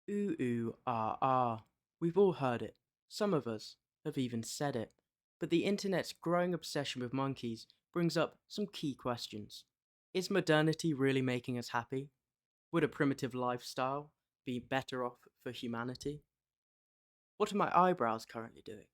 Ooh, ooh, ah, ah. We've all heard it. Some of us have even said it. But the internet's growing obsession with monkeys brings up some key questions. Is modernity really making us happy? Would a primitive lifestyle be better off for humanity? What are my eyebrows currently doing?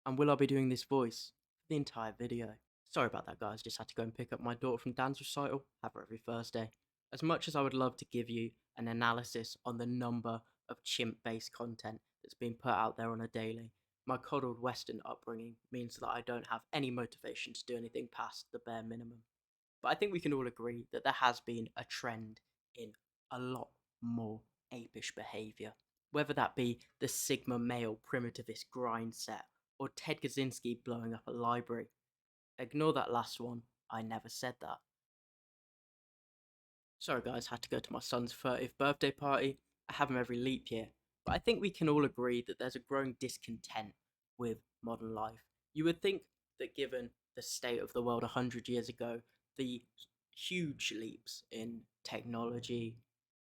And will I be doing this voice for the entire video? Sorry about that, guys. Just had to go and pick up my daughter from dance recital. Have her every Thursday. As much as I would love to give you an analysis on the number of chimp-based content that's being put out there on a daily, my coddled Western upbringing means that I don't have any motivation to do anything past the bare minimum. But I think we can all agree that there has been a trend in a lot more apish behaviour. Whether that be the Sigma male primitivist grind set or Ted Kaczynski blowing up a library. Ignore that last one, I never said that. Sorry guys, had to go to my son's 30th birthday party. I have him every leap year. But I think we can all agree that there's a growing discontent with modern life. You would think that given the state of the world 100 years ago, the huge leaps in technology,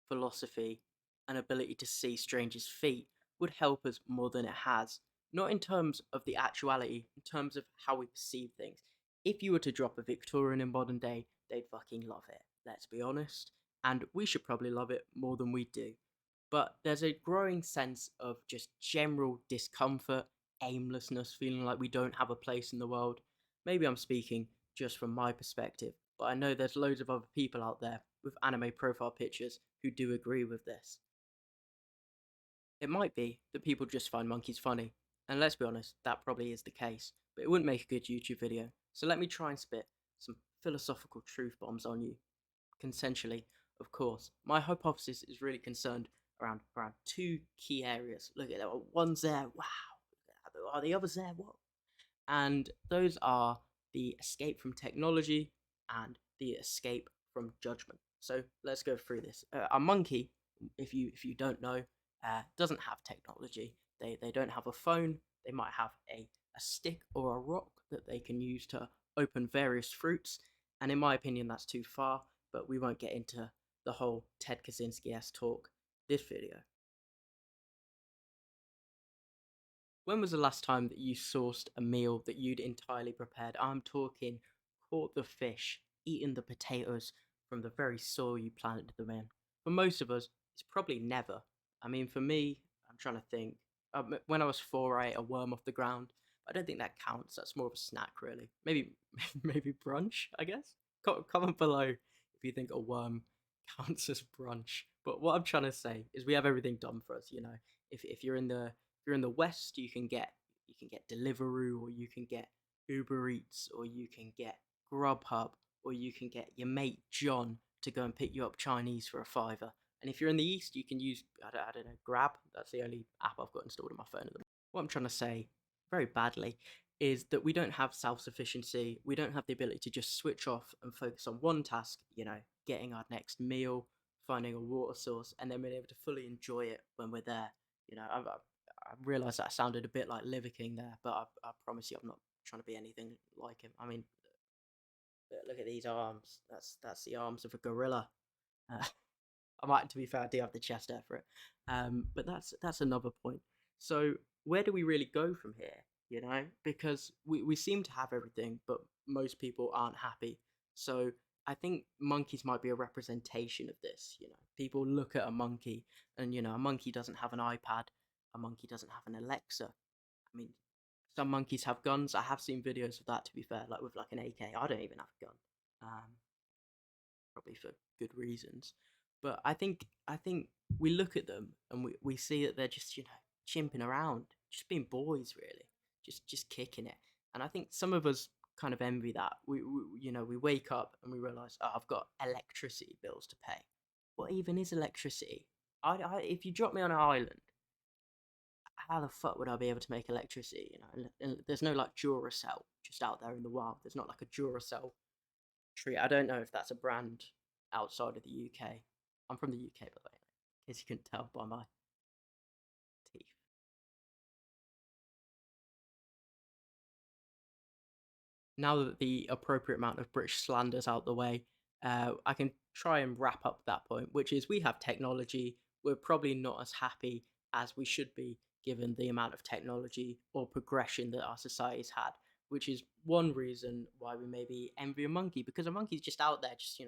philosophy, and ability to see strangers' feet would help us more than it has. Not in terms of the actuality, in terms of how we perceive things. If you were to drop a Victorian in modern day, they'd fucking love it, let's be honest. And we should probably love it more than we do. But there's a growing sense of just general discomfort, aimlessness, feeling like we don't have a place in the world. Maybe I'm speaking just from my perspective, but I know there's loads of other people out there with anime profile pictures who do agree with this. It might be that people just find monkeys funny, and let's be honest, that probably is the case, but it wouldn't make a good YouTube video. So let me try and spit some philosophical truth bombs on you. Consensually, of course. My hypothesis is really concerned around two key areas. Look at that, one's there, wow. Are the others there? What? And those are the escape from technology and the escape from judgment. So let's go through this. A monkey, if you don't know, doesn't have technology. They don't have a phone. They might have a stick or a rock that they can use to open various fruits. And in my opinion, that's too far. But we won't get into the whole Ted Kaczynski-esque talk this video. When was the last time that you sourced a meal that you'd entirely prepared? I'm talking caught the fish, eaten the potatoes from the very soil you planted them in. For most of us, it's probably never. I mean, for me, I'm trying to think. When I was 4, I ate a worm off the ground. I don't think that counts. That's more of a snack, really. Maybe, maybe brunch. I guess. Comment below if you think a worm counts as brunch. But what I'm trying to say is we have everything done for us. You know, if you're in the West, you can get Deliveroo, or you can get Uber Eats, or you can get Grubhub, or you can get your mate John to go and pick you up Chinese for a fiver. And if you're in the East, you can use I don't know, Grab. That's the only app I've got installed on my phone at the moment. What I'm trying to say, very badly, is that we don't have self-sufficiency. We don't have the ability to just switch off and focus on one task. You know, getting our next meal, finding a water source, and then being able to fully enjoy it when we're there. You know, I realised that sounded a bit like Liver King there, but I promise you, I'm not trying to be anything like him. I mean, look at these arms. That's the arms of a gorilla. Uh, I might, to be fair, I do have the chest hair for it. But that's another point. So where do we really go from here? You know, because we seem to have everything, but most people aren't happy. So I think monkeys might be a representation of this. You know, people look at a monkey, and a monkey doesn't have an iPad, a monkey doesn't have an Alexa. I mean, some monkeys have guns. I have seen videos of that. To be fair, like with like an AK. I don't even have a gun. Probably for good reasons. But I think we look at them and we see that they're just chimping around, just being boys really, just kicking it. And I think some of us kind of envy that. We wake up and we realize, oh, I've got electricity bills to pay. What even is electricity? If you drop me on an island, how the fuck would I be able to make electricity? And there's no like Duracell just out there in the wild. There's not like a Duracell tree. I don't know if that's a brand outside of the UK. I'm from the UK, by the way, in case you couldn't tell by my teeth. Now that the appropriate amount of British slander's out the way, I can try and wrap up that point, which is we have technology, we're probably not as happy as we should be given the amount of technology or progression that our society's had, which is one reason why we maybe envy a monkey, because a monkey's just out there, just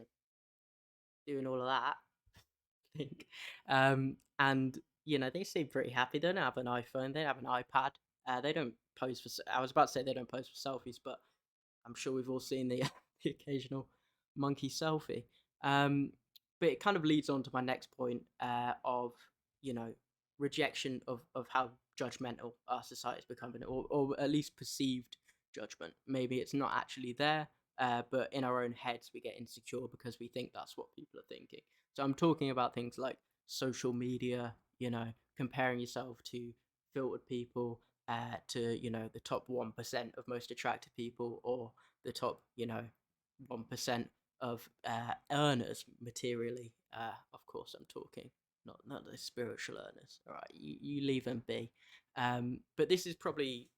doing all of that. I think, and they seem pretty happy. They don't have an iPhone, they have an iPad. They don't pose for. I was about to say they don't pose for selfies, but I'm sure we've all seen the the occasional monkey selfie. Um, but it kind of leads on to my next point of you know rejection of how judgmental our society is becoming, or at least perceived judgment. Maybe it's not actually there, but in our own heads we get insecure because we think that's what people are thinking. So I'm talking about things like social media, comparing yourself to filtered people, to the top 1% of most attractive people, or the top 1% of earners materially. Of course, I'm talking not the spiritual earners. All right, you leave them be. But this is probably,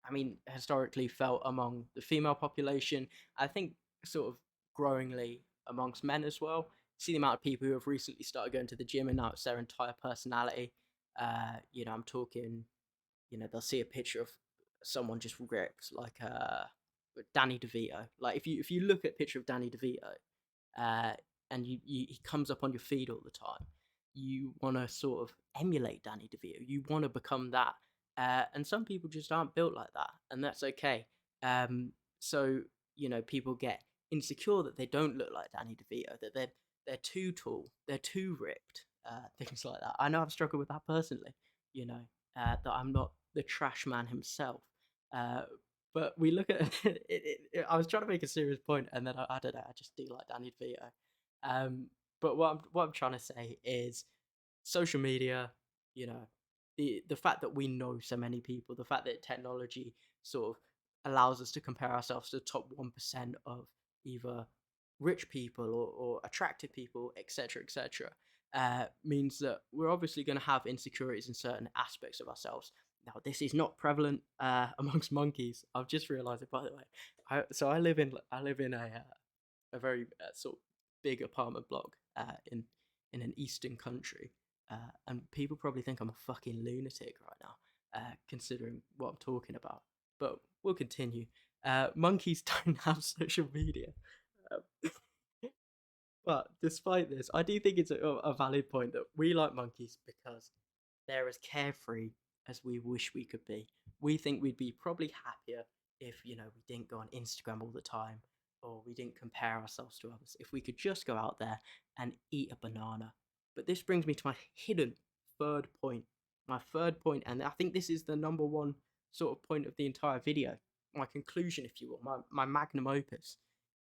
I mean, historically felt among the female population. I think sort of growingly amongst men as well. See the amount of people who have recently started going to the gym and now it's their entire personality. I'm talking, they'll see a picture of someone just ripped, like Danny DeVito. Like if you look at a picture of Danny DeVito, uh, and he comes up on your feed all the time, you want to sort of emulate Danny DeVito. You want to become that, and some people just aren't built like that, and that's okay. So people get insecure that they don't look like Danny DeVito, that they're too tall, they're too ripped, things like that. I know I've struggled with that personally. That I'm not the trash man himself. Uh, but we look at I was trying to make a serious point, and then I don't know. I just do like Danny DeVito. Um, but what I'm trying to say is social media. You know, the fact that we know so many people, the fact that technology sort of allows us to compare ourselves to the top 1% of either rich people or attractive people, etc., etc., means that we're obviously going to have insecurities in certain aspects of ourselves. Now, this is not prevalent amongst monkeys. I've just realised it, by the way. So I live in a very sort of big apartment block in an eastern country, and people probably think I'm a fucking lunatic right now, considering what I'm talking about. But we'll continue. Monkeys don't have social media. Um, but despite this, I do think it's a valid point that we like monkeys because they're as carefree as we wish we could be. We think we'd be probably happier if, we didn't go on Instagram all the time, or we didn't compare ourselves to others. If we could just go out there and eat a banana. But this brings me to my hidden third point. My third point, and I think this is the number one sort of point of the entire video. My conclusion, if you will, my magnum opus,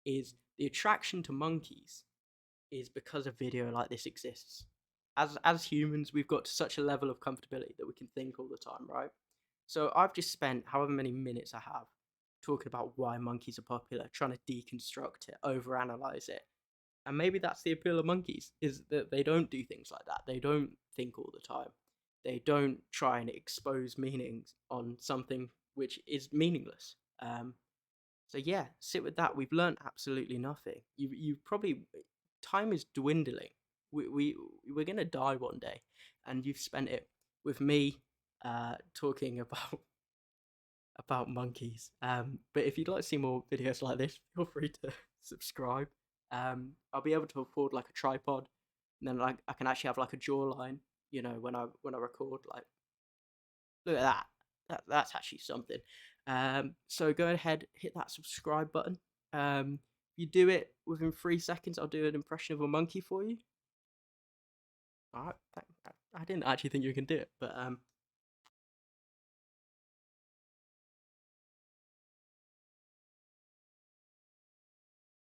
is the attraction to monkeys is because a video like this exists. As humans, we've got to such a level of comfortability that we can think all the time, right? So I've just spent however many minutes I have talking about why monkeys are popular, trying to deconstruct it, overanalyze it. And maybe that's the appeal of monkeys, is that they don't do things like that. They don't think all the time. They don't try and expose meanings on something which is meaningless. So yeah, sit with that. We've learned absolutely nothing. You probably, time is dwindling. We're gonna die one day, and you've spent it with me, talking about monkeys. But if you'd like to see more videos like this, feel free to subscribe. I'll be able to afford like a tripod, and then like I can actually have like a jawline. When I record, like, look at that. That's actually something. So go ahead, hit that subscribe button. You do it within 3 seconds, I'll do an impression of a monkey for you. All right. I didn't actually think you can do it, but